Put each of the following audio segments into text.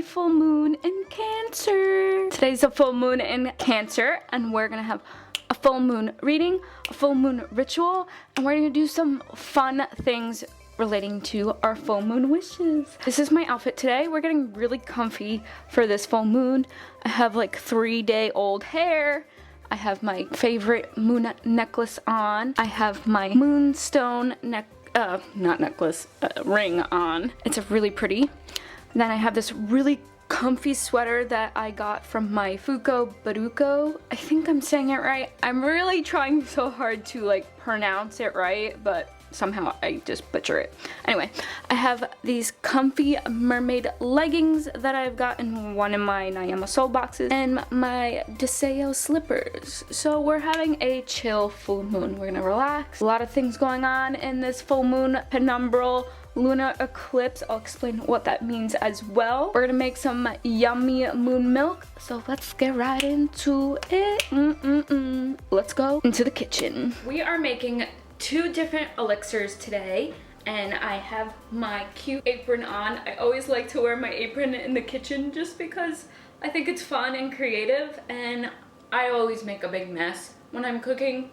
full moon in Cancer. Today's a full moon in Cancer, and we're gonna have a full moon reading, a full moon ritual, and we're gonna do some fun things relating to our full moon wishes. This is my outfit today. We're getting really comfy for this full moon. I have like 3-day-old hair. I have my favorite moon necklace on. I have my moonstone ring on. It's really pretty. Then I have this really comfy sweater that I got from my Fuko Baruko. I think I'm saying it right. I'm really trying so hard to like pronounce it right, but somehow I just butcher it. Anyway, I have these comfy mermaid leggings that I've got in one of my Nayama Soul boxes, and my Deseo slippers. So we're having a chill full moon. We're gonna relax. A lot of things going on in this full moon penumbral lunar eclipse. I'll explain what that means as well. We're gonna make some yummy moon milk, so let's get right into it. Let's go into the kitchen. We are making 2 different elixirs today, and I have my cute apron on. I always like to wear my apron in the kitchen just because I think it's fun and creative, and I always make a big mess when I'm cooking.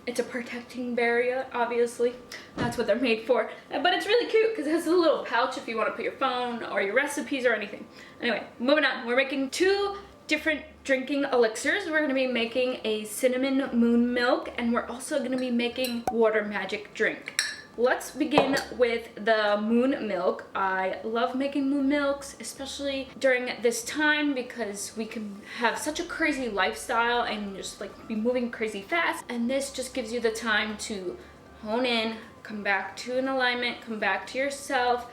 It's a protecting barrier, obviously. That's what they're made for. But it's really cute because it has a little pouch if you want to put your phone or your recipes or anything. Anyway, moving on. We're making 2 different drinking elixirs. We're going to be making a cinnamon moon milk, and we're also going to be making water magic drink. Let's begin with the moon milk. I love making moon milks, especially during this time because we can have such a crazy lifestyle and just like be moving crazy fast, and this just gives you the time to hone in, come back to an alignment, come back to yourself,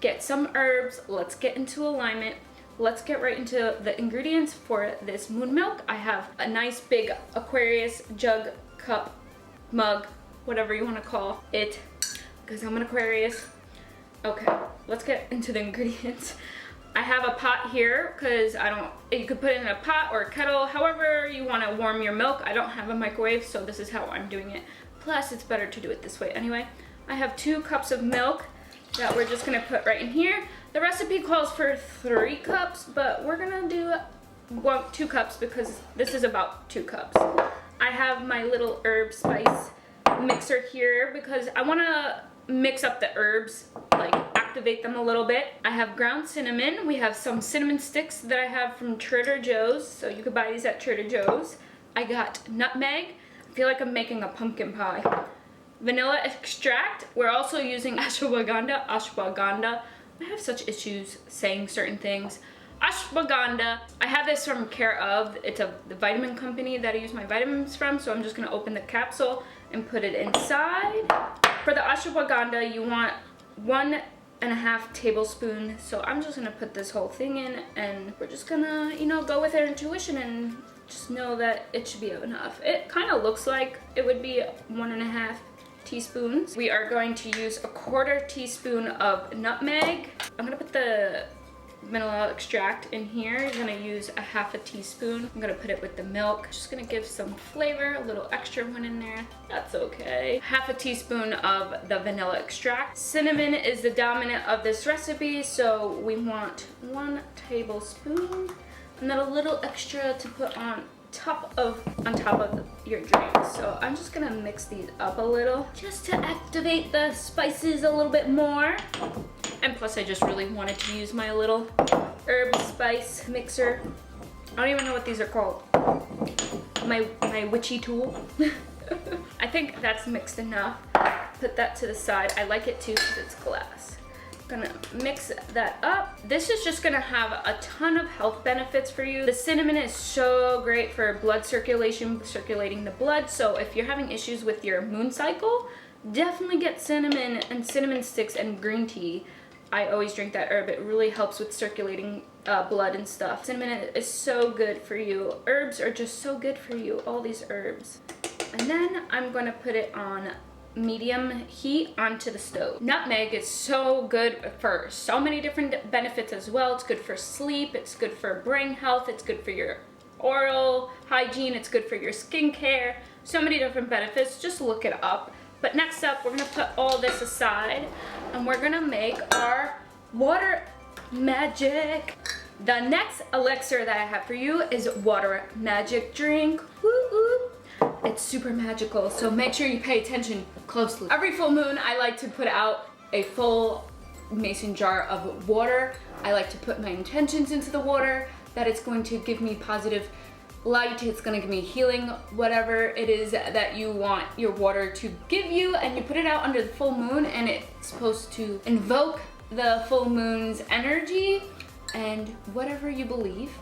get some herbs. Let's get into alignment. Let's get right into the ingredients for this moon milk. I have a nice big Aquarius jug, cup, mug, whatever you want to call it, because I'm an Aquarius. Okay, let's get into the ingredients. I have a pot here because you could put it in a pot or a kettle, however you want to warm your milk. I don't have a microwave, so this is how I'm doing it. Plus, it's better to do it this way anyway. I have 2 cups of milk that we're just gonna put right in here. The recipe calls for 3 cups, but we're gonna do 2 cups because this is about 2 cups. I have my little herb spice mixer here because I wanna mix up the herbs, like activate them a little bit. I have ground cinnamon. We have some cinnamon sticks that I have from Trader Joe's, so you could buy these at Trader Joe's. I got nutmeg. I feel like I'm making a pumpkin pie. Vanilla extract. We're also using ashwagandha. I have such issues saying certain things. Ashwagandha. I have this from Care Of. It's the vitamin company that I use my vitamins from, so I'm just going to open the capsule and put it inside. For the ashwagandha, you want 1.5 tablespoons. So I'm just going to put this whole thing in, and we're just going to, go with our intuition and just know that it should be enough. It kind of looks like it would be 1.5 teaspoons. We are going to use 1/4 teaspoon of nutmeg. I'm gonna put the vanilla extract in here. You're gonna use 1/2 teaspoon. I'm gonna put it with the milk. Just gonna give some flavor, a little extra one in there. That's okay. 1/2 teaspoon of the vanilla extract. Cinnamon is the dominant of this recipe, so we want 1 tablespoon, and then a little extra to put on top of your drink. So I'm just gonna mix these up a little just to activate the spices a little bit more. And plus I just really wanted to use my little herb spice mixer. I don't even know what these are called. My witchy tool. I think that's mixed enough. Put that to the side. I like it too because it's glass. Gonna mix that up. This is just gonna have a ton of health benefits for you. The cinnamon is so great for blood circulation, circulating the blood. So if you're having issues with your moon cycle, definitely get cinnamon and cinnamon sticks and green tea. I always drink that herb. It really helps with circulating blood and stuff. Cinnamon is so good for you. Herbs are just so good for you, all these herbs. And then I'm gonna put it on medium heat onto the stove. Nutmeg is so good for so many different benefits as well. It's good for sleep, it's good for brain health, it's good for your oral hygiene, it's good for your skincare. So many different benefits. Just look it up. But next up, we're gonna put all this aside and we're gonna make our water magic The next elixir that I have for you is water magic drink. Woo-woo. It's super magical, so make sure you pay attention closely. Every full moon, I like to put out a full mason jar of water. I like to put my intentions into the water, that it's going to give me positive light, it's gonna give me healing, whatever it is that you want your water to give you, and you put it out under the full moon, and it's supposed to invoke the full moon's energy and whatever you believe.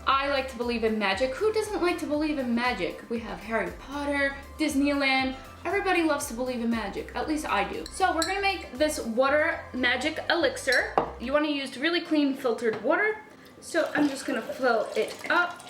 I like to believe in magic. Who doesn't like to believe in magic? We have Harry Potter, Disneyland. Everybody loves to believe in magic. At least I do. So we're gonna make this water magic elixir. You wanna use really clean filtered water. So I'm just gonna fill it up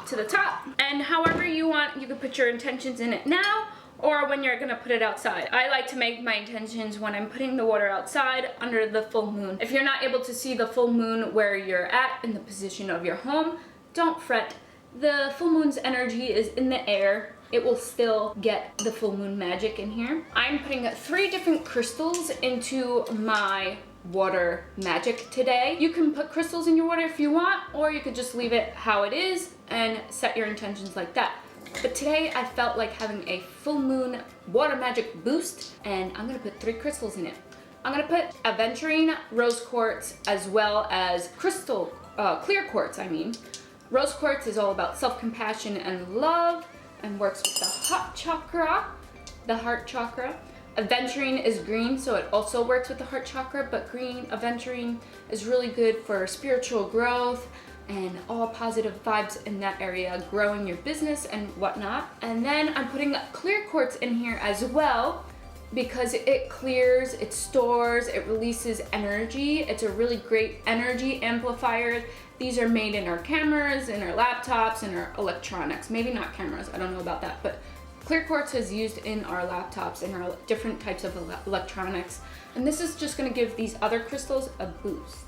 to the top. And however you want, you can put your intentions in it now or when you're gonna put it outside. I like to make my intentions when I'm putting the water outside under the full moon. If you're not able to see the full moon where you're at in the position of your home, don't fret. The full moon's energy is in the air. It will still get the full moon magic in here. I'm putting 3 different crystals into my water magic today. You can put crystals in your water if you want, or you could just leave it how it is and set your intentions like that. But today I felt like having a full moon water magic boost, and I'm gonna put 3 crystals in it. I'm gonna put aventurine, rose quartz, as well as crystal, clear quartz, I mean. Rose quartz is all about self-compassion and love, and works with the heart chakra. Aventurine is green, so it also works with the heart chakra, but green aventurine is really good for spiritual growth and all positive vibes in that area, growing your business and whatnot. And then I'm putting clear quartz in here as well because it clears, it stores, it releases energy. It's a really great energy amplifier. These are made in our cameras, in our laptops, in our electronics. Maybe not cameras, I don't know about that, but clear quartz is used in our laptops and our different types of electronics. And this is just gonna give these other crystals a boost.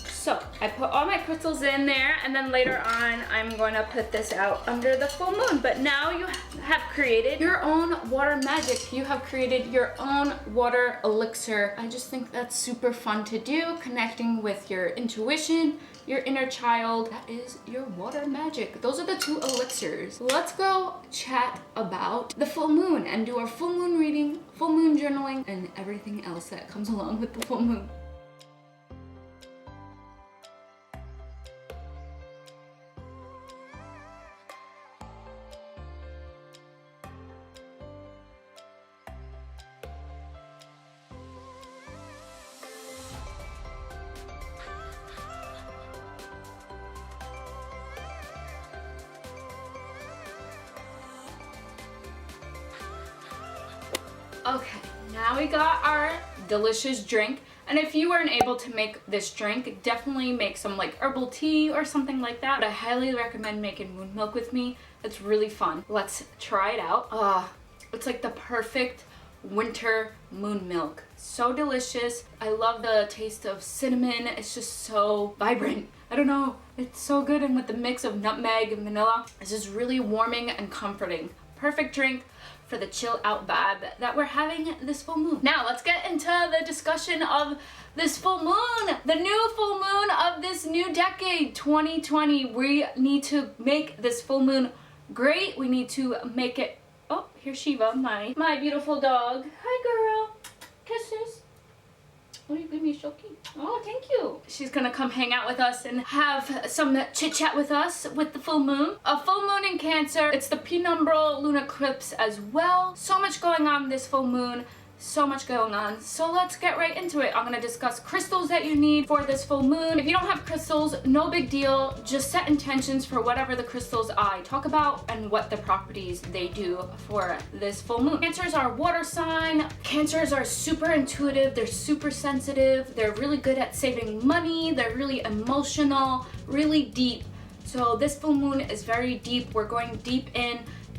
So I put all my crystals in there, and then later on I'm going to put this out under the full moon. But now you have created your own water magic. You have created your own water elixir. I just think that's super fun to do, connecting with your intuition, your inner child. That is your water magic. Those are the 2 elixirs. Let's go chat about the full moon and do our full moon reading, full moon journaling, and everything else that comes along with the full moon. Okay, now we got our delicious drink. And if you weren't able to make this drink, definitely make some like herbal tea or something like that. But I highly recommend making moon milk with me. It's really fun. Let's try it out. It's like the perfect winter moon milk. So delicious. I love the taste of cinnamon. It's just so vibrant. I don't know. It's so good, and with the mix of nutmeg and vanilla, it's just really warming and comforting. Perfect drink for the chill out vibe that we're having this full moon. Now let's get into the discussion of this full moon, the new full moon of this new decade, 2020. We need to make this full moon great. We need to make it, oh, here's Shiva, my beautiful dog. Hi girl, kisses. Oh, you give me a shoki. Oh, thank you. She's gonna come hang out with us and have some chit chat with us with the full moon. A full moon in Cancer. It's the penumbral lunar eclipse as well. So much going on this full moon. So much going on. So let's get right into it. I'm gonna discuss crystals that you need for this full moon. If you don't have crystals, no big deal. Just set intentions for whatever the crystals I talk about and what the properties they do for this full moon. Cancers are water sign. Cancers are super intuitive. They're super sensitive. They're really good at saving money. They're really emotional, really deep. So this full moon is very deep. We're going deep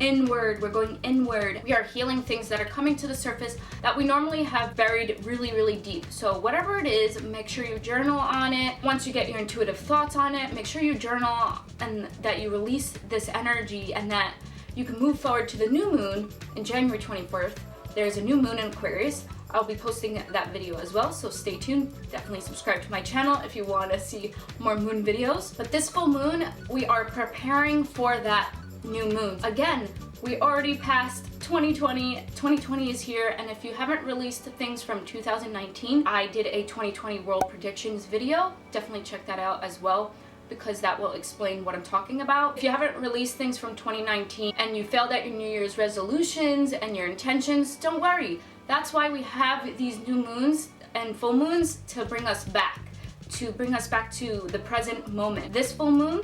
inward. We're going inward. We are healing things that are coming to the surface that we normally have buried really, really deep. So whatever it is, make sure you journal on it. Once you get your intuitive thoughts on it, make sure you journal and that you release this energy, and that you can move forward to the new moon in January 24th. There's a new moon in Aquarius. I'll be posting that video as well, so stay tuned. Definitely subscribe to my channel if you want to see more moon videos. But this full moon, we are preparing for that new moon. Again, we already passed 2020. 2020 is here, and if you haven't released things from 2019, I did a 2020 world predictions video. Definitely check that out as well, because that will explain what I'm talking about. If you haven't released things from 2019 and you failed at your New Year's resolutions and your intentions, don't worry. That's why we have these new moons and full moons, to bring us back to the present moment. This full moon,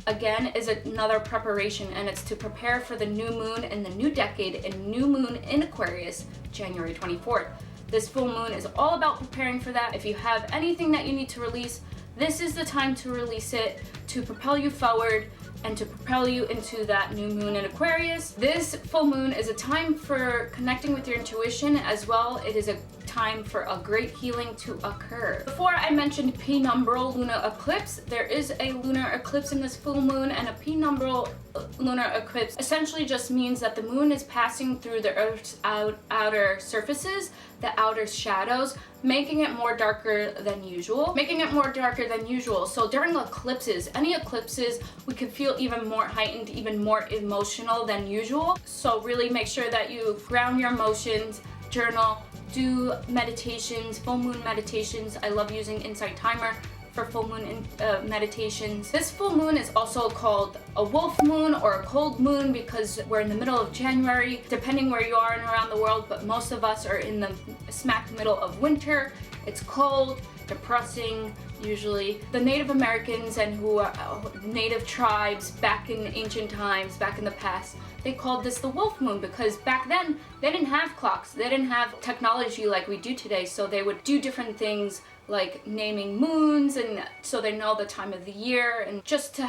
again, is another preparation, and it's to prepare for the new moon in the new decade and new moon in Aquarius, January 24th. This full moon is all about preparing for that. If you have anything that you need to release, this is the time to release it, to propel you forward and to propel you into that new moon in Aquarius. This full moon is a time for connecting with your intuition as well. It is a time for a great healing to occur. Before, I mentioned penumbral lunar eclipse. There is a lunar eclipse in this full moon, and a penumbral lunar eclipse essentially just means that the moon is passing through the Earth's outer surfaces, the outer shadows, making it more darker than usual. So during eclipses, any eclipses, we could feel even more heightened, even more emotional than usual. So really make sure that you ground your emotions, journal, do meditations, full moon meditations. I love using Insight Timer for full moon meditations. This full moon is also called a wolf moon or a cold moon because we're in the middle of January, depending where you are and around the world, but most of us are in the smack middle of winter. It's cold, depressing. Usually the Native Americans and who are native tribes back in ancient times, back in the past, they called this the wolf moon because back then they didn't have clocks, they didn't have technology like we do today, so they would do different things like naming moons, and so they know the time of the year, and just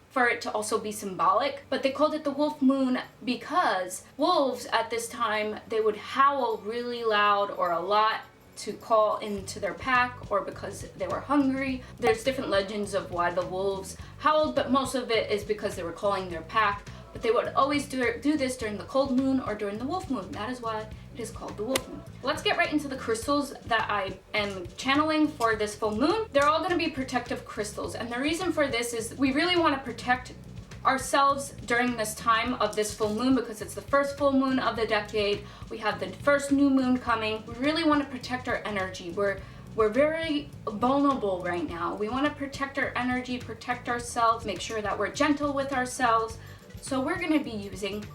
for it to also be symbolic. But they called it the wolf moon because wolves at this time, they would howl really loud or a lot to call into their pack, or because they were hungry. There's different legends of why the wolves howled, but most of it is because they were calling their pack. But they would always do this during the cold moon or during the wolf moon. That is why it is called the wolf moon. Let's get right into the crystals that I am channeling for this full moon. They're all going to be protective crystals, and the reason for this is we really want to protect ourselves during this time of this full moon because it's the first full moon of the decade. We have the first new moon coming. We really want to protect our energy. We're very vulnerable right now. We want to protect our energy, protect ourselves, make sure that we're gentle with ourselves. So we're going to be using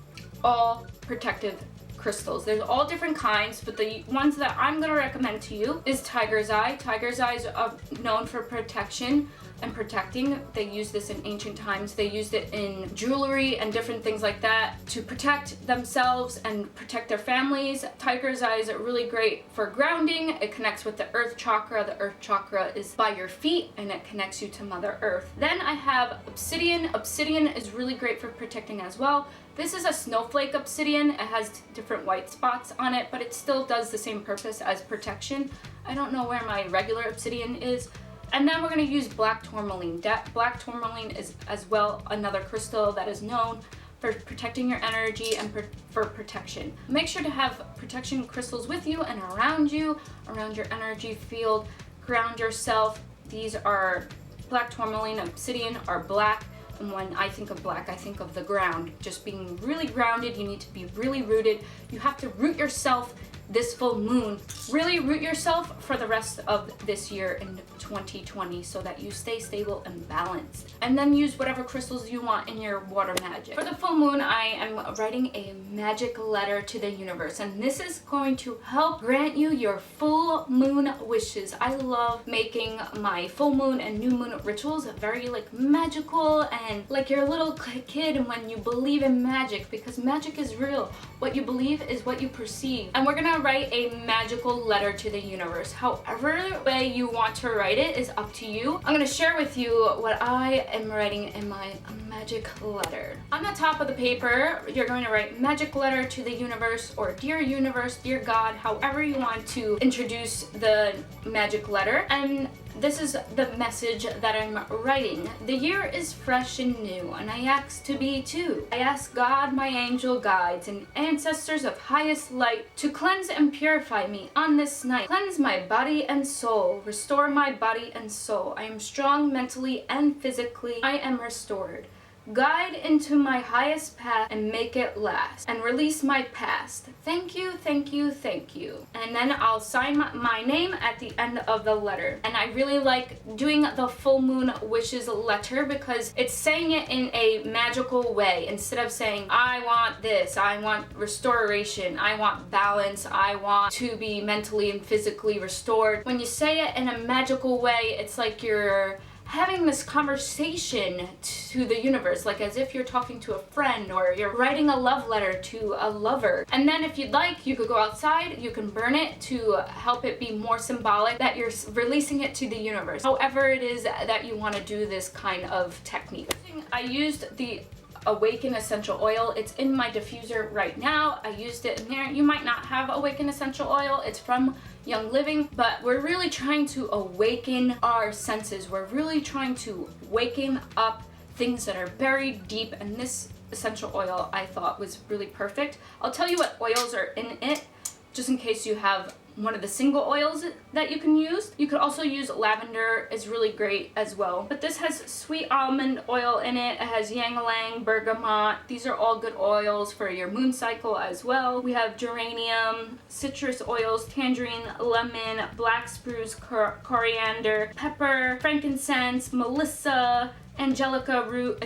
all protective crystals. There's all different kinds, but the ones that I'm going to recommend to you is tiger's eye. Tiger's eyes are known for protection and protecting. They used this in ancient times. They used it in jewelry and different things like that to protect themselves and protect their families. Tiger's eyes are really great for grounding. It connects with the earth chakra. The earth chakra is by your feet and it connects you to Mother Earth. Then I have obsidian. Obsidian is really great for protecting as well. This is a snowflake obsidian. It has different white spots on it, but it still does the same purpose as protection. I don't know where my regular obsidian is. And then we're going to use black tourmaline. Black tourmaline is as well another crystal that is known for protecting your energy and for protection. Make sure to have protection crystals with you and around you, around your energy field. Ground yourself. These are black tourmaline, obsidian are black. And when I think of black, I think of the ground. Just being really grounded. You need to be really rooted. You have to root yourself this full moon. Really root yourself for the rest of this year in 2020 so that you stay stable and balanced. And then use whatever crystals you want in your water magic. For the full moon, I am writing a magic letter to the universe, and this is going to help grant you your full moon wishes. I love making my full moon and new moon rituals very like magical and like you're a little kid when you believe in magic, because magic is real. What you believe is what you perceive. And we're gonna write a magical letter to the universe. However way you want to write it is up to you. I'm gonna share with you what I am writing in my magic letter. On the top of the paper, you're going to write magic letter to the universe, or dear universe, dear God, however you want to introduce the magic letter. And this is the message that I'm writing. The year is fresh and new, and I ask to be too. I ask God, my angel guides, and ancestors of highest light to cleanse and purify me on this night. Cleanse my body and soul. Restore my body and soul. I am strong mentally and physically. I am restored. Guide into my highest path and make it last, and release my past. Thank you, thank you, thank you. And then I'll sign my name at the end of the letter. And I really like doing the full moon wishes letter because it's saying it in a magical way. Instead of saying, I want this, I want restoration, I want balance, I want to be mentally and physically restored. When you say it in a magical way, it's like you're having this conversation to the universe, like as if you're talking to a friend or you're writing a love letter to a lover. And then if you'd like, you could go outside, you can burn it to help it be more symbolic that you're releasing it to the universe. However it is that you want to do this kind of technique. I used the Awaken essential oil. It's in my diffuser right now. I used it in there. You might not have Awaken essential oil. It's from Young Living, but we're really trying to awaken our senses. We're really trying to waken up things that are buried deep, and this essential oil I thought was really perfect. I'll tell you what oils are in it, just in case you have one of the single oils that you can use. You could also use lavender, is really great as well. But this has sweet almond oil in it. It has ylang-ylang, bergamot. These are all good oils for your moon cycle as well. We have geranium, citrus oils, tangerine, lemon, black spruce, coriander, pepper, frankincense, melissa, angelica root,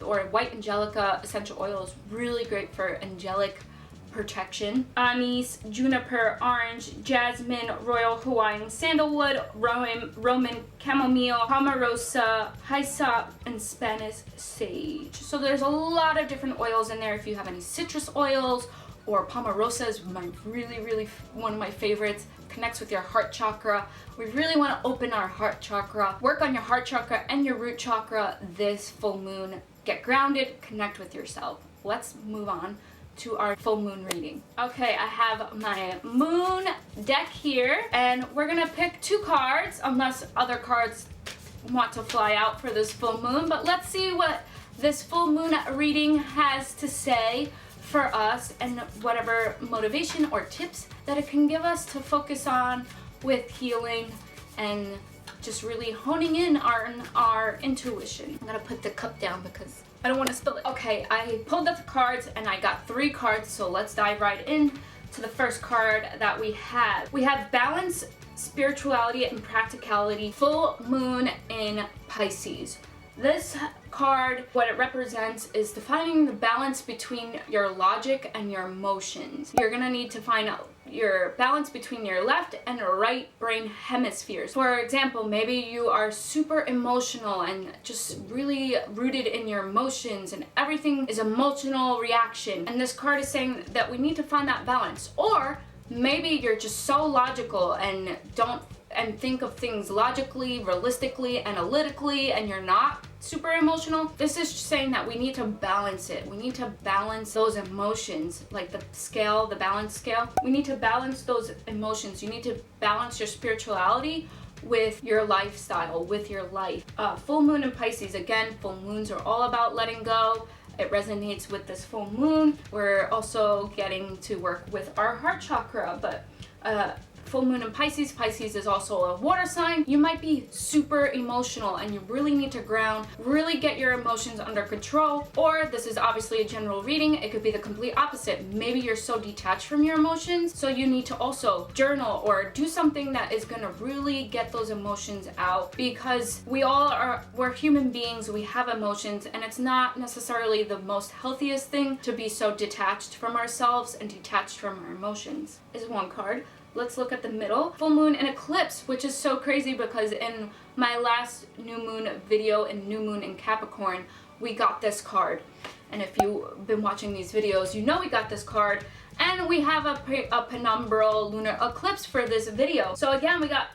or white angelica essential oil is really great for angelic protection. Anise, juniper, orange, jasmine, royal Hawaiian sandalwood, Roman chamomile, palmarosa, hyssop, and Spanish sage. So there's a lot of different oils in there. If you have any citrus oils, or palmarosa is really one of my favorites. Connects with your heart chakra. We really want to open our heart chakra, work on your heart chakra and your root chakra this full moon. Get grounded, connect with yourself. Let's move on to our full moon reading. Okay, I have my moon deck here, and we're gonna pick 2 cards, unless other cards want to fly out for this full moon, but let's see what this full moon reading has to say for us and whatever motivation or tips that it can give us to focus on with healing and just really honing in our intuition. I'm gonna put the cup down because I don't want to spill it. Okay, I pulled up the cards and I got 3 cards, so let's dive right in to the first card that we have. We have Balance, Spirituality, and Practicality, Full Moon in Pisces. This card, what it represents is defining the balance between your logic and your emotions. You're gonna need to find out your balance between your left and right brain hemispheres. For example, maybe you are super emotional and just really rooted in your emotions and everything is emotional reaction. And this card is saying that we need to find that balance. Or maybe you're just so logical and think of things logically, realistically, analytically, and you're not super emotional. This is saying that we need to balance it. We need to balance those emotions, like the scale, the balance scale. We need to balance those emotions. You need to balance your spirituality with your lifestyle, with your life. Full moon in Pisces, again, full moons are all about letting go. It resonates with this full moon. We're also getting to work with our heart chakra, but full moon in Pisces. Pisces is also a water sign. You might be super emotional and you really need to ground, really get your emotions under control. Or this is obviously a general reading. It could be the complete opposite. Maybe you're so detached from your emotions, so you need to also journal or do something that is gonna really get those emotions out, because we're human beings, we have emotions, and it's not necessarily the most healthiest thing to be so detached from ourselves and detached from our emotions. Is one card. Let's look at the middle. Full moon and eclipse, which is so crazy because in my last new moon video and new moon in Capricorn, we got this card. And if you've been watching these videos, you know we got this card. And we have a penumbral lunar eclipse for this video. So again, we got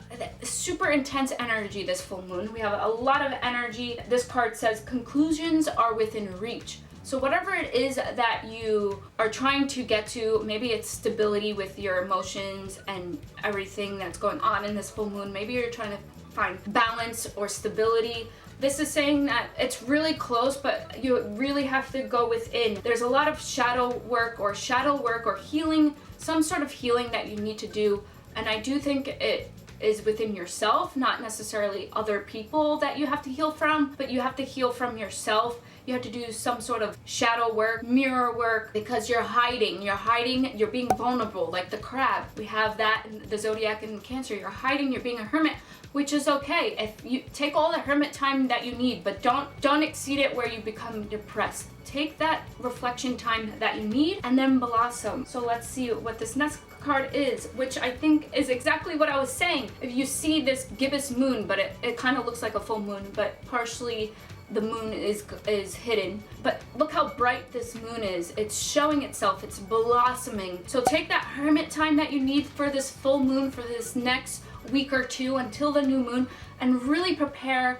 super intense energy this full moon. We have a lot of energy. This card says conclusions are within reach. So whatever it is that you are trying to get to, maybe it's stability with your emotions and everything that's going on in this full moon. Maybe you're trying to find balance or stability. This is saying that it's really close, but you really have to go within. There's a lot of shadow work or healing, some sort of healing that you need to do. And I do think it is within yourself, not necessarily other people that you have to heal from, but you have to heal from yourself. You have to do some sort of shadow work, mirror work, because you're hiding, you're being vulnerable, like the crab. We have that in the zodiac in Cancer. You're hiding, you're being a hermit, which is okay. If you take all the hermit time that you need, but don't exceed it where you become depressed. Take that reflection time that you need and then blossom. So let's see what this next card is, which I think is exactly what I was saying. If you see this gibbous moon, but it kind of looks like a full moon, but partially the moon is hidden. But look how bright this moon is. It's showing itself, it's blossoming. So take that hermit time that you need for this full moon, for this next week or two until the new moon, and really prepare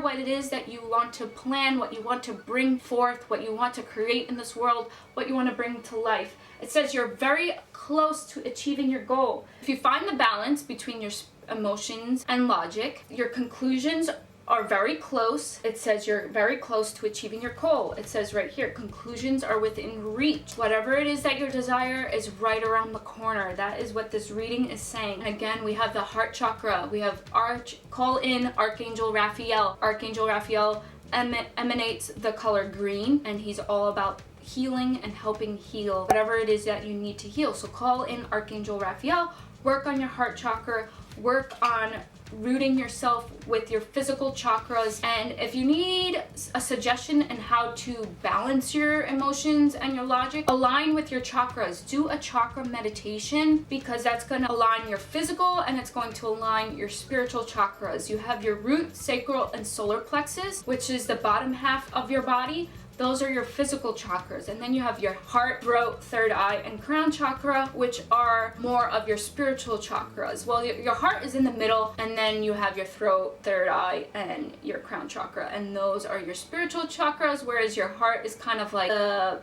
what it is that you want to plan, what you want to bring forth, what you want to create in this world, what you want to bring to life. It says you're very close to achieving your goal. If you find the balance between your emotions and logic, your conclusions are very close. It says you're very close to achieving your goal. It says right here, conclusions are within reach. Whatever it is that you desire is right around the corner. That is what this reading is saying. Again, we have the heart chakra. We have call in Archangel Raphael. Archangel Raphael emanates the color green, and he's all about healing and helping heal whatever it is that you need to heal. So call in Archangel Raphael, work on your heart chakra, work on rooting yourself with your physical chakras. And if you need a suggestion on how to balance your emotions and your logic, align with your chakras. Do a chakra meditation, because that's going to align your physical and it's going to align your spiritual chakras. You have your root, sacral, and solar plexus, which is the bottom half of your body. Those are your physical chakras. And then you have your heart, throat, third eye, and crown chakra, which are more of your spiritual chakras. Well, your heart is in the middle, and then you have your throat, third eye, and your crown chakra. And those are your spiritual chakras, whereas your heart is kind of like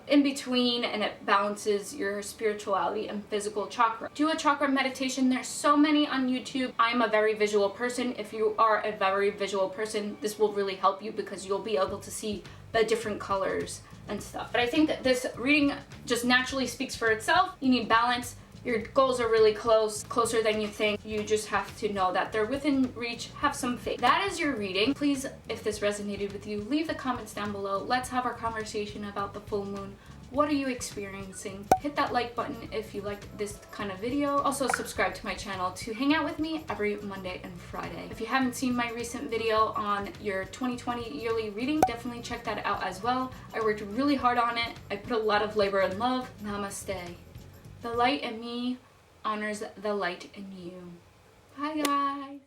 in between, and it balances your spirituality and physical chakra. Do a chakra meditation. There's so many on YouTube. I'm a very visual person. If you are a very visual person, this will really help you, because you'll be able to see the different colors and stuff. But I think that this reading just naturally speaks for itself. You need balance. Your goals are really closer than you think. You just have to know that they're within reach. Have some faith. That is your reading. Please, if this resonated with you, leave the comments down below. Let's have our conversation about the full moon. What are you experiencing? Hit that like button if you liked this kind of video. Also subscribe to my channel to hang out with me every Monday and Friday. If you haven't seen my recent video on your 2020 yearly reading, definitely check that out as well. I worked really hard on it. I put a lot of labor and love. Namaste. The light in me honors the light in you. Bye guys.